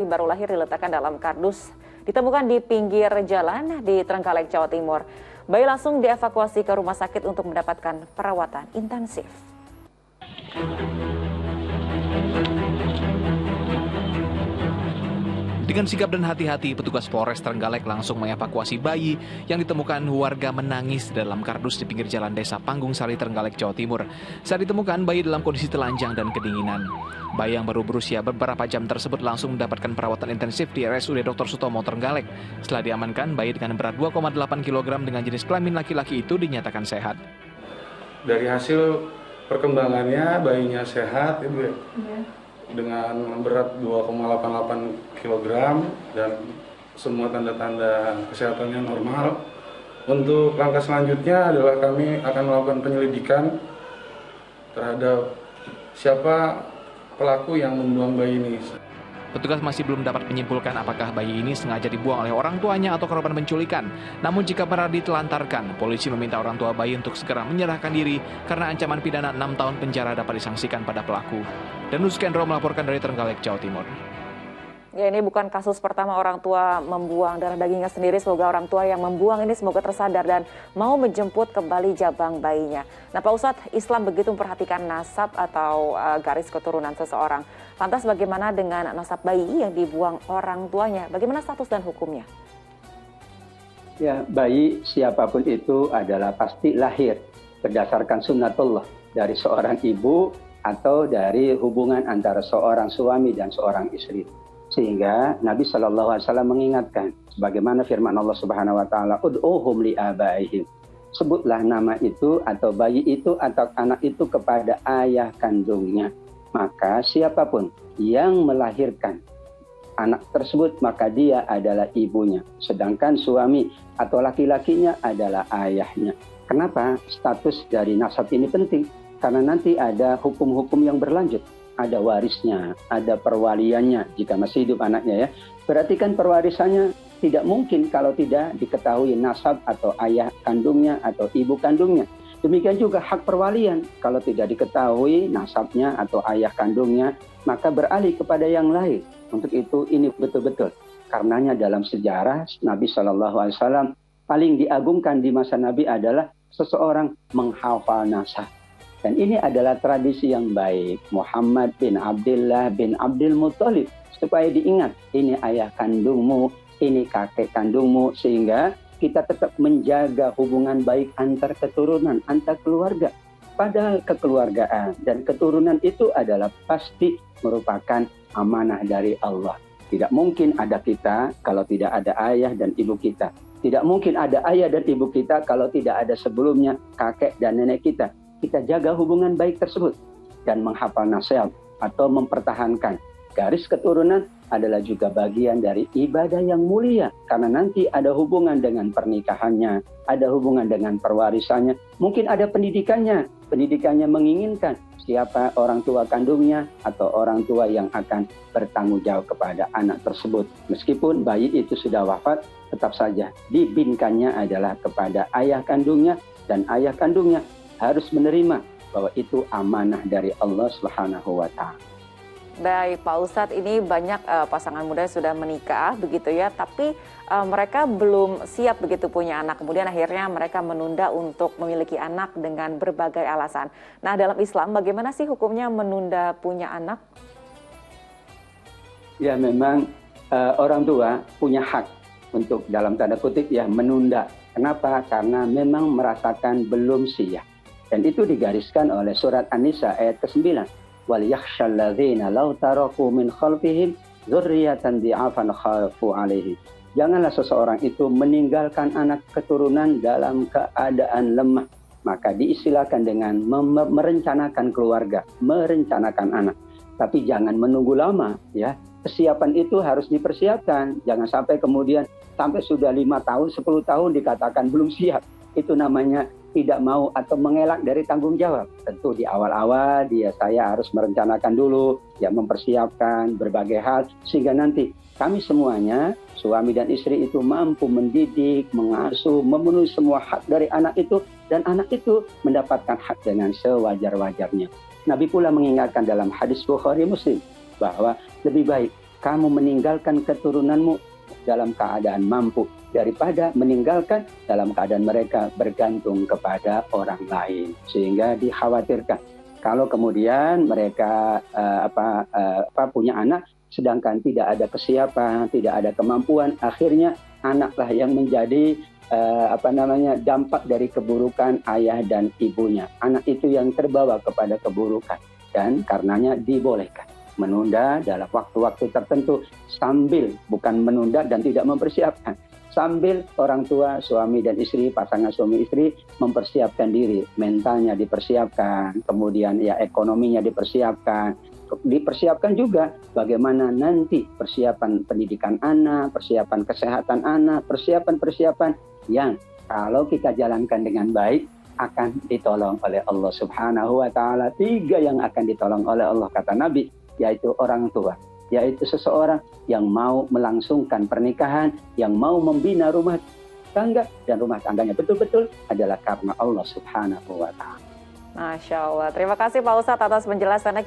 Baru lahir diletakkan dalam kardus, ditemukan di pinggir jalan di Trenggalek, Jawa Timur. Bayi langsung dievakuasi ke rumah sakit untuk mendapatkan perawatan intensif. Dengan sigap dan hati-hati, petugas Polres Trenggalek langsung mengevakuasi bayi yang ditemukan warga menangis dalam kardus di pinggir jalan Desa Panggung Sari, Trenggalek, Jawa Timur. Saat ditemukan, bayi dalam kondisi telanjang dan kedinginan. Bayi yang baru berusia beberapa jam tersebut langsung mendapatkan perawatan intensif di RSUD Dr. Sutomo, Trenggalek. Setelah diamankan, bayi dengan berat 2,8 kg dengan jenis kelamin laki-laki itu dinyatakan sehat. Dari hasil perkembangannya, bayinya sehat, Ibu ya. Dengan berat 2,88 kg dan semua tanda-tanda kesehatannya normal. Untuk langkah selanjutnya adalah kami akan melakukan penyelidikan terhadap siapa pelaku yang membuang bayi ini. Petugas masih belum dapat menyimpulkan apakah bayi ini sengaja dibuang oleh orang tuanya atau korban penculikan. Namun jika benar ditelantarkan, polisi meminta orang tua bayi untuk segera menyerahkan diri karena ancaman pidana 6 tahun penjara dapat disangsikan pada pelaku. Dan Nuskendro melaporkan dari Trenggalek, Jawa Timur. Ya, ini bukan kasus pertama orang tua membuang darah dagingnya sendiri. Semoga orang tua yang membuang ini semoga tersadar dan mau menjemput kembali jabang bayinya. Nah, Pak Ustadz, Islam begitu memperhatikan nasab atau garis keturunan seseorang. Lantas bagaimana dengan nasab bayi yang dibuang orang tuanya? Bagaimana status dan hukumnya? Ya, bayi siapapun itu adalah pasti lahir berdasarkan sunnatullah dari seorang ibu atau dari hubungan antara seorang suami dan seorang istri. Sehingga Nabi SAW mengingatkan, sebagaimana firman Allah Subhanahu Wa Taala, "Ud'uhum li'abaihim." Sebutlah nama itu atau bayi itu atau anak itu kepada ayah kandungnya. Maka siapapun yang melahirkan anak tersebut, maka dia adalah ibunya. Sedangkan suami atau laki-lakinya adalah ayahnya. Kenapa status dari nasab ini penting? Karena nanti ada hukum-hukum yang berlanjut. Ada warisnya, ada perwaliannya jika masih hidup anaknya ya. Berarti kan perwarisannya tidak mungkin kalau tidak diketahui nasab atau ayah kandungnya atau ibu kandungnya. Demikian juga hak perwalian, kalau tidak diketahui nasabnya atau ayah kandungnya, maka beralih kepada yang lain. Untuk itu ini betul-betul. Karenanya dalam sejarah Nabi SAW paling diagungkan di masa Nabi adalah seseorang menghafal nasab. Dan ini adalah tradisi yang baik. Muhammad bin Abdullah bin Abdul Muttalib. Supaya diingat, ini ayah kandungmu, ini kakek kandungmu. Sehingga kita tetap menjaga hubungan baik antar keturunan, antar keluarga. Padahal kekeluargaan dan keturunan itu adalah pasti merupakan amanah dari Allah. Tidak mungkin ada kita kalau tidak ada ayah dan ibu kita. Tidak mungkin ada ayah dan ibu kita kalau tidak ada sebelumnya kakek dan nenek kita. Kita jaga hubungan baik tersebut dan menghafal nasihat atau mempertahankan garis keturunan adalah juga bagian dari ibadah yang mulia karena nanti ada hubungan dengan pernikahannya, ada hubungan dengan perwarisannya, mungkin ada pendidikannya menginginkan siapa orang tua kandungnya atau orang tua yang akan bertanggung jawab kepada anak tersebut. Meskipun bayi itu sudah wafat, tetap saja dibinkannya adalah kepada ayah kandungnya dan ayah kandungnya harus menerima bahwa itu amanah dari Allah Subhanahu wa Ta'ala. Baik, Pak Ustadz, ini banyak pasangan muda yang sudah menikah begitu ya, tapi mereka belum siap begitu punya anak. Kemudian akhirnya mereka menunda untuk memiliki anak dengan berbagai alasan. Nah, dalam Islam bagaimana sih hukumnya menunda punya anak? Ya, memang orang tua punya hak untuk dalam tanda kutip ya menunda. Kenapa? Karena memang merasakan belum siap. Dan itu digariskan oleh surat An-Nisa ayat ke-9. وَلْيَخْشَى الَّذِينَ لَوْ تَرَكُوا مِنْ خَلْفِهِمْ ذُرِّيَّةً ضِعَافًا خَافُوا عَلَيْهِمْ. Janganlah seseorang itu meninggalkan anak keturunan dalam keadaan lemah. Maka diistilahkan dengan merencanakan keluarga, merencanakan anak. Tapi jangan menunggu lama ya. Kesiapan itu harus dipersiapkan. Jangan sampai kemudian sampai sudah 5 tahun, 10 tahun dikatakan belum siap. Itu namanya tidak mau atau mengelak dari tanggung jawab. Tentu di awal-awal saya harus merencanakan dulu, ya mempersiapkan berbagai hal sehingga nanti kami semuanya, suami dan istri itu mampu mendidik, mengasuh, memenuhi semua hak dari anak itu dan anak itu mendapatkan hak dengan sewajar-wajarnya. Nabi pula mengingatkan dalam hadis Bukhari Muslim bahwa lebih baik kamu meninggalkan keturunanmu dalam keadaan mampu daripada meninggalkan dalam keadaan mereka bergantung kepada orang lain. Sehingga dikhawatirkan kalau kemudian mereka punya anak sedangkan tidak ada kesiapan, tidak ada kemampuan, akhirnya anaklah yang menjadi dampak dari keburukan ayah dan ibunya. Anak itu yang terbawa kepada keburukan, dan karenanya dibolehkan menunda dalam waktu-waktu tertentu sambil, bukan menunda dan tidak mempersiapkan, sambil orang tua, suami dan istri, pasangan suami istri mempersiapkan diri, mentalnya dipersiapkan, kemudian ya ekonominya dipersiapkan juga bagaimana nanti persiapan pendidikan anak, persiapan kesehatan anak, persiapan yang kalau kita jalankan dengan baik akan ditolong oleh Allah Subhanahu wa taala. 3 yang akan ditolong oleh Allah kata Nabi, yaitu orang tua, yaitu seseorang yang mau melangsungkan pernikahan, yang mau membina rumah tangga, dan rumah tangganya betul-betul adalah karena Allah Subhanahu wa taala. Masya Allah. Terima kasih Pak Ustadz atas penjelasannya.